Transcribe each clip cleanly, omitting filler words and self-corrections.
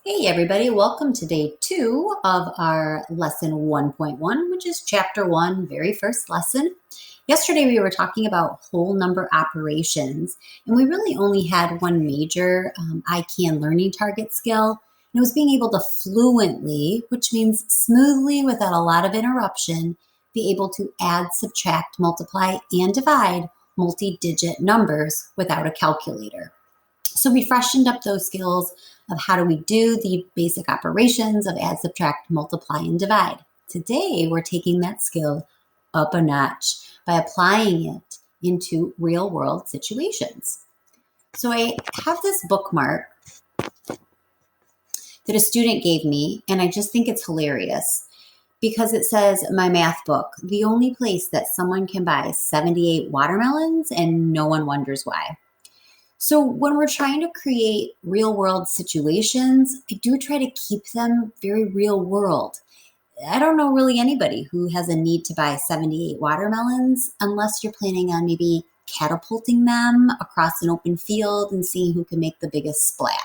Hey everybody, welcome to day 2 of our lesson 1.1, which is chapter 1, very first lesson. Yesterday we were talking about whole number operations, and we really only had one major I can learning target skill, and it was being able to fluently, which means smoothly without a lot of interruption, be able to add, subtract, multiply, and divide multi-digit numbers without a calculator. So we freshened up those skills of how do we do the basic operations of add, subtract, multiply, and divide. Today, we're taking that skill up a notch by applying it into real world situations. So I have this bookmark that a student gave me, and I just think it's hilarious because it says, my math book, the only place that someone can buy 78 watermelons and no one wonders why. So when we're trying to create real world situations, I do try to keep them very real world. I don't know really anybody who has a need to buy 78 watermelons unless you're planning on maybe catapulting them across an open field and seeing who can make the biggest splat.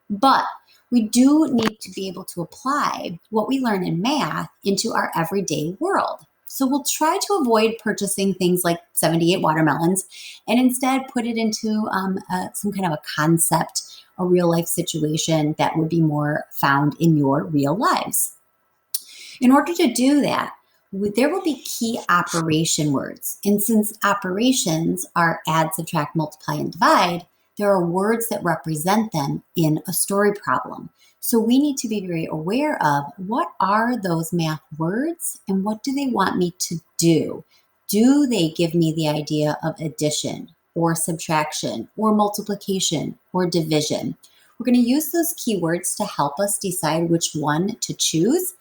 But we do need to be able to apply what we learn in math into our everyday world. So we'll try to avoid purchasing things like 78 watermelons and instead put it into some kind of a concept, a real life situation that would be more found in your real lives. In order to do that, there will be key operation words. And since operations are add, subtract, multiply, and divide, there are words that represent them in a story problem. So we need to be very aware of what are those math words and what do they want me to do? Do they give me the idea of addition or subtraction or multiplication or division? We're going to use those keywords to help us decide which one to choose.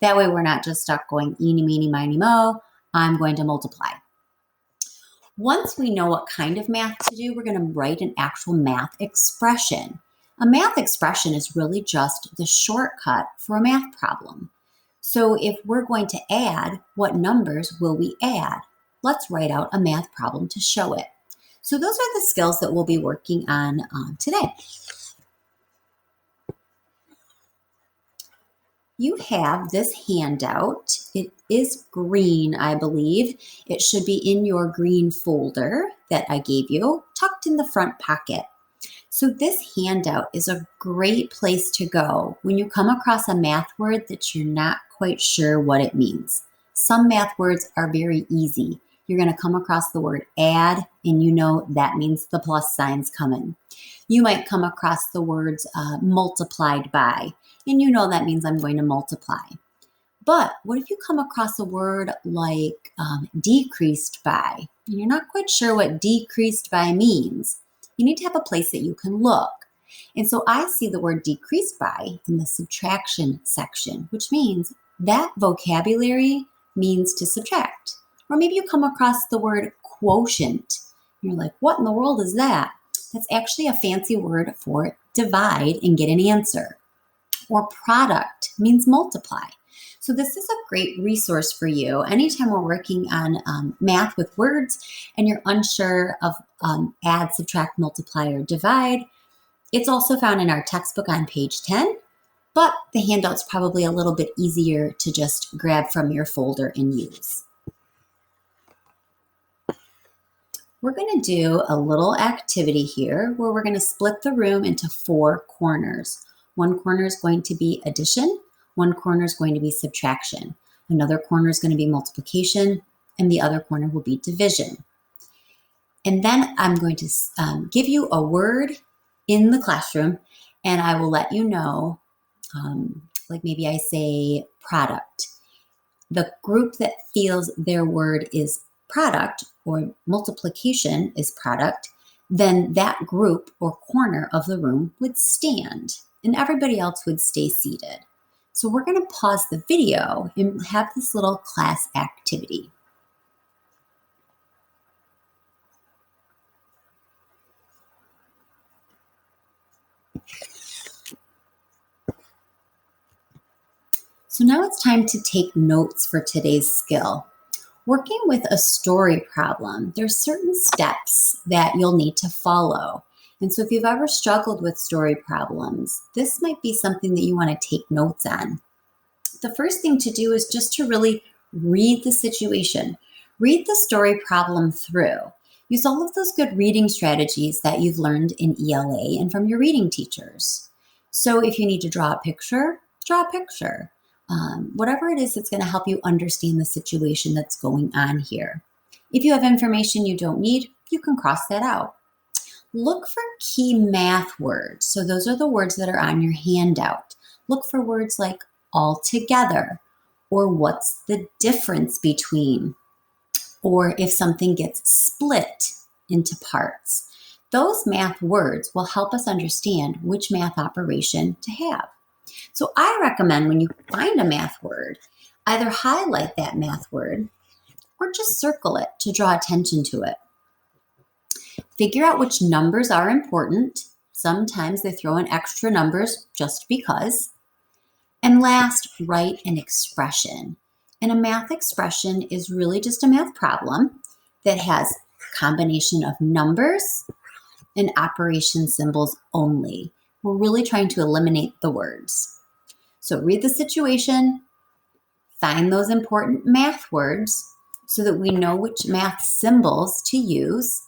That way we're not just stuck going eeny, meeny, miny, mo, I'm going to multiply. Once we know what kind of math to do, we're going to write an actual math expression. A math expression is really just the shortcut for a math problem. So if we're going to add, what numbers will we add? Let's write out a math problem to show it. So those are the skills that we'll be working on today. You have this handout. It is green, I believe. It should be in your green folder that I gave you, tucked in the front pocket. So this handout is a great place to go when you come across a math word that you're not quite sure what it means. Some math words are very easy. You're going to come across the word add, and you know that means the plus sign's coming. You might come across the words multiplied by, and you know that means I'm going to multiply. But what if you come across a word like decreased by, and you're not quite sure what decreased by means? You need to have a place that you can look. And so I see the word decreased by in the subtraction section, which means that vocabulary means to subtract. Or maybe you come across the word quotient. You're like, what in the world is that? That's actually a fancy word for divide and get an answer. Or product means multiply. So this is a great resource for you. Anytime we're working on math with words and you're unsure of add, subtract, multiply, or divide, it's also found in our textbook on page 10, but the handout's probably a little bit easier to just grab from your folder and use. We're going to do a little activity here where we're going to split the room into 4 corners. One corner is going to be addition, one corner is going to be subtraction, another corner is going to be multiplication, and the other corner will be division. And then I'm going to give you a word in the classroom, and I will let you know, like maybe I say product. The group that feels their word is product or multiplication is product, then that group or corner of the room would stand and everybody else would stay seated. So we're going to pause the video and have this little class activity. So now it's time to take notes for today's skill. Working with a story problem, there's certain steps that you'll need to follow. And so if you've ever struggled with story problems, this might be something that you want to take notes on. The first thing to do is just to really read the situation. Read the story problem through. Use all of those good reading strategies that you've learned in ELA and from your reading teachers. So if you need to draw a picture, draw a picture. Whatever it is that's going to help you understand the situation that's going on here. If you have information you don't need, you can cross that out. Look for key math words. So those are the words that are on your handout. Look for words like altogether, or what's the difference between, or if something gets split into parts. Those math words will help us understand which math operation to have. So I recommend when you find a math word, either highlight that math word or just circle it to draw attention to it. Figure out which numbers are important. Sometimes they throw in extra numbers just because. And last, write an expression. And a math expression is really just a math problem that has a combination of numbers and operation symbols only. We're really trying to eliminate the words. So read the situation, find those important math words so that we know which math symbols to use.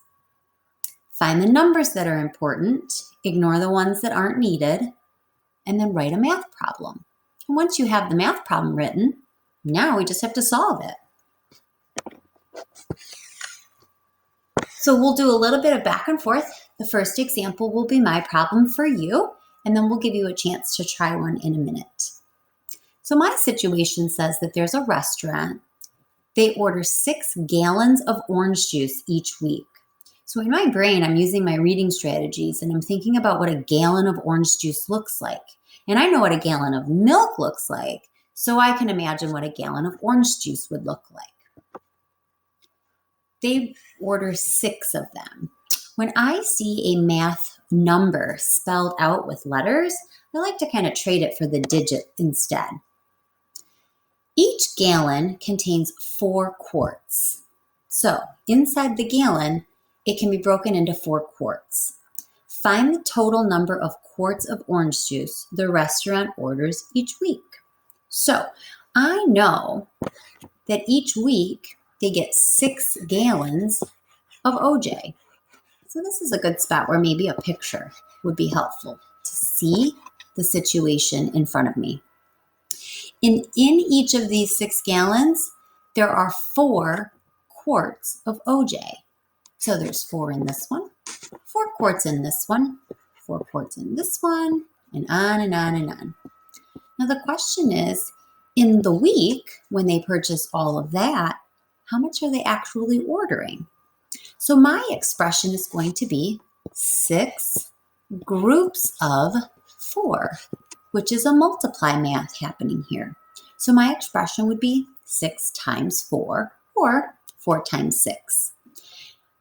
Find the numbers that are important, ignore the ones that aren't needed, and then write a math problem. And once you have the math problem written, now we just have to solve it. So we'll do a little bit of back and forth. The first example will be my problem for you, and then we'll give you a chance to try one in a minute. So my situation says that there's a restaurant. They order 6 gallons of orange juice each week. So in my brain, I'm using my reading strategies and I'm thinking about what a gallon of orange juice looks like. And I know what a gallon of milk looks like, so I can imagine what a gallon of orange juice would look like. They order 6 of them. When I see a math number spelled out with letters, I like to kind of trade it for the digit instead. Each gallon contains 4 quarts. So inside the gallon, it can be broken into 4 quarts. Find the total number of quarts of orange juice the restaurant orders each week. So I know that each week they get 6 gallons of OJ. So this is a good spot where maybe a picture would be helpful to see the situation in front of me. In each of these 6 gallons, there are 4 quarts of OJ. So there's 4 in this one, 4 quarts in this one, 4 quarts in this one, and on and on and on. Now the question is, in the week, when they purchase all of that, how much are they actually ordering? So my expression is going to be 6 groups of 4, which is a multiply math happening here. So my expression would be 6 times 4, or 4 times 6.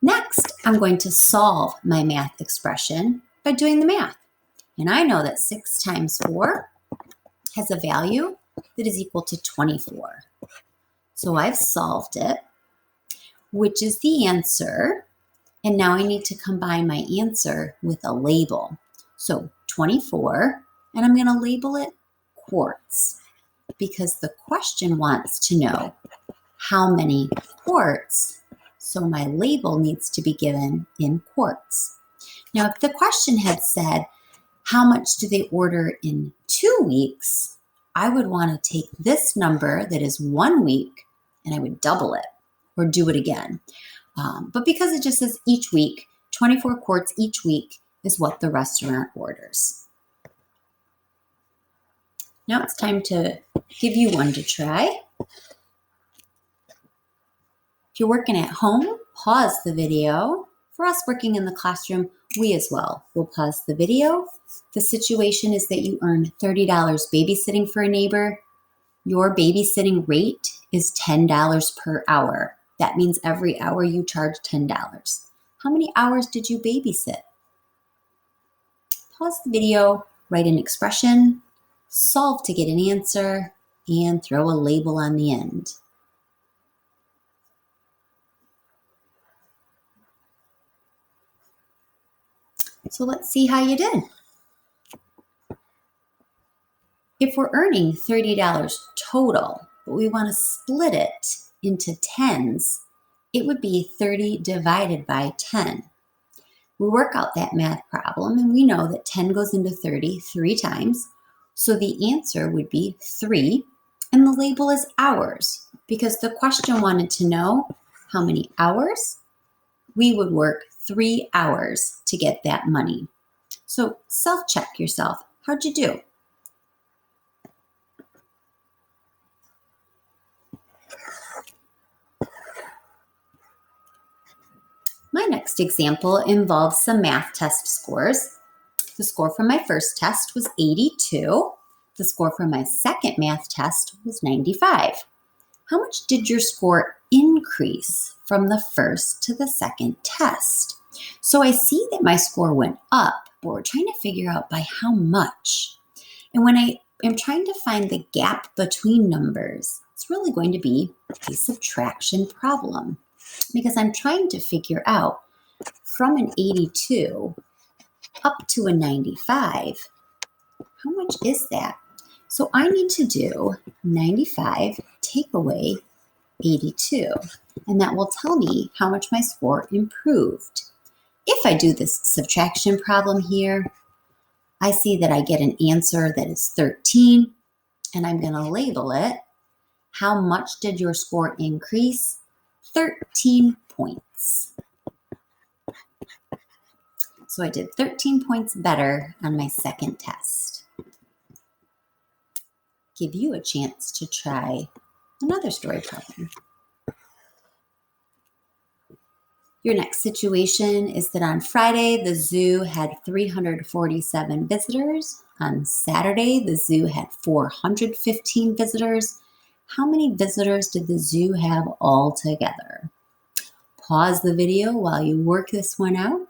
Next, I'm going to solve my math expression by doing the math. And I know that 6 times 4 has a value that is equal to 24. So I've solved it, which is the answer. And now I need to combine my answer with a label. So 24, and I'm going to label it quarts because the question wants to know how many quarts. So my label needs to be given in quarts. Now, if the question had said, how much do they order in 2 weeks? I would want to take this number that is 1 week and I would double it or do it again. But because it just says each week, 24 quarts each week is what the restaurant orders. Now it's time to give you one to try. If you're working at home, pause the video. For us working in the classroom, we as well will pause the video. The situation is that you earn $30 babysitting for a neighbor. Your babysitting rate is $10 per hour. That means every hour you charge $10. How many hours did you babysit? Pause the video, write an expression, solve to get an answer, and throw a label on the end. So let's see how you did. If we're earning $30 total, but we want to split it into tens, it would be 30 divided by 10. We work out that math problem and we know that 10 goes into 30 3 times. So the answer would be 3, and the label is hours because the question wanted to know how many hours. We would work 3 hours to get that money. So self-check yourself. How'd you do? My next example involves some math test scores. The score from my first test was 82. The score from my second math test was 95. How much did your score increase from the first to the second test? So I see that my score went up, but we're trying to figure out by how much. And when I am trying to find the gap between numbers, it's really going to be a subtraction problem because I'm trying to figure out from an 82 up to a 95, how much is that? So I need to do 95 take away 82, and that will tell me how much my score improved. If I do this subtraction problem here, I see that I get an answer that is 13, and I'm going to label it, how much did your score increase? 13 points. So I did 13 points better on my second test. Give you a chance to try another story problem. Your next situation is that on Friday, the zoo had 347 visitors. On Saturday, the zoo had 415 visitors. How many visitors did the zoo have all together? Pause the video while you work this one out.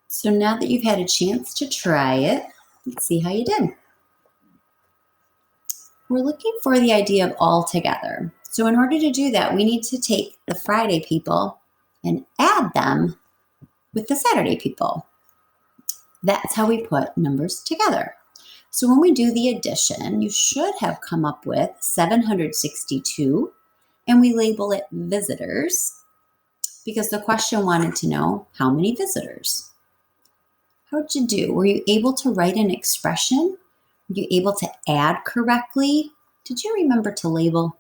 So now that you've had a chance to try it, let's see how you did. We're looking for the idea of all together. So in order to do that, we need to take the Friday people and add them with the Saturday people. That's how we put numbers together. So when we do the addition, you should have come up with 762, and we label it visitors because the question wanted to know how many visitors. How'd you do? Were you able to write an expression? Were you able to add correctly? Did you remember to label?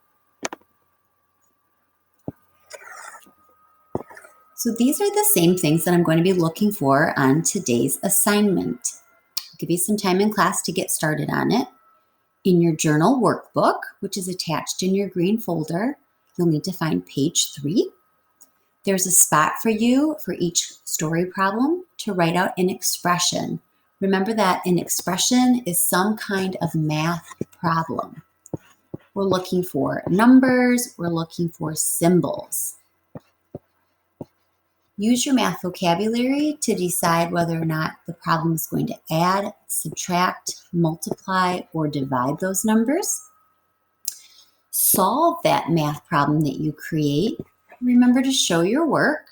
So these are the same things that I'm going to be looking for on today's assignment. I'll give you some time in class to get started on it. In your journal workbook, which is attached in your green folder, you'll need to find page 3. There's a spot for you for each story problem to write out an expression. Remember that an expression is some kind of math problem. We're looking for numbers, we're looking for symbols. Use your math vocabulary to decide whether or not the problem is going to add, subtract, multiply, or divide those numbers. Solve that math problem that you create. Remember to show your work.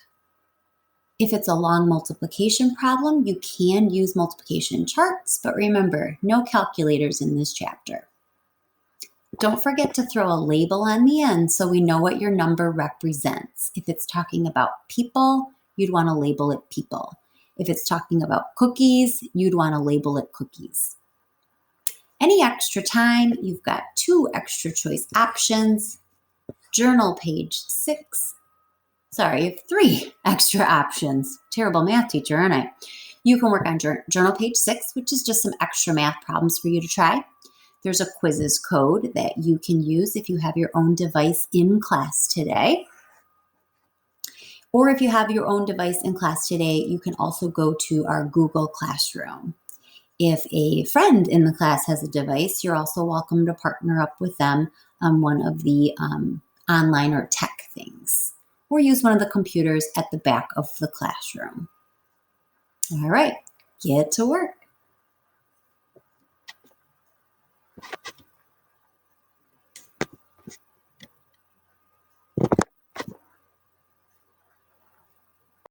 If it's a long multiplication problem, you can use multiplication charts, but remember, no calculators in this chapter. Don't forget to throw a label on the end so we know what your number represents. If it's talking about people, you'd want to label it people. If it's talking about cookies, you'd want to label it cookies. Any extra time, you've got 2 extra choice options. Journal page 6. Sorry, you have 3 extra options. Terrible math teacher, aren't I? You can work on journal page 6, which is just some extra math problems for you to try. There's a quizzes code that you can use if you have your own device in class today. Or if you have your own device in class today, you can also go to our Google Classroom. If a friend in the class has a device, you're also welcome to partner up with them on one of the online or tech things, or use one of the computers at the back of the classroom. All right, get to work.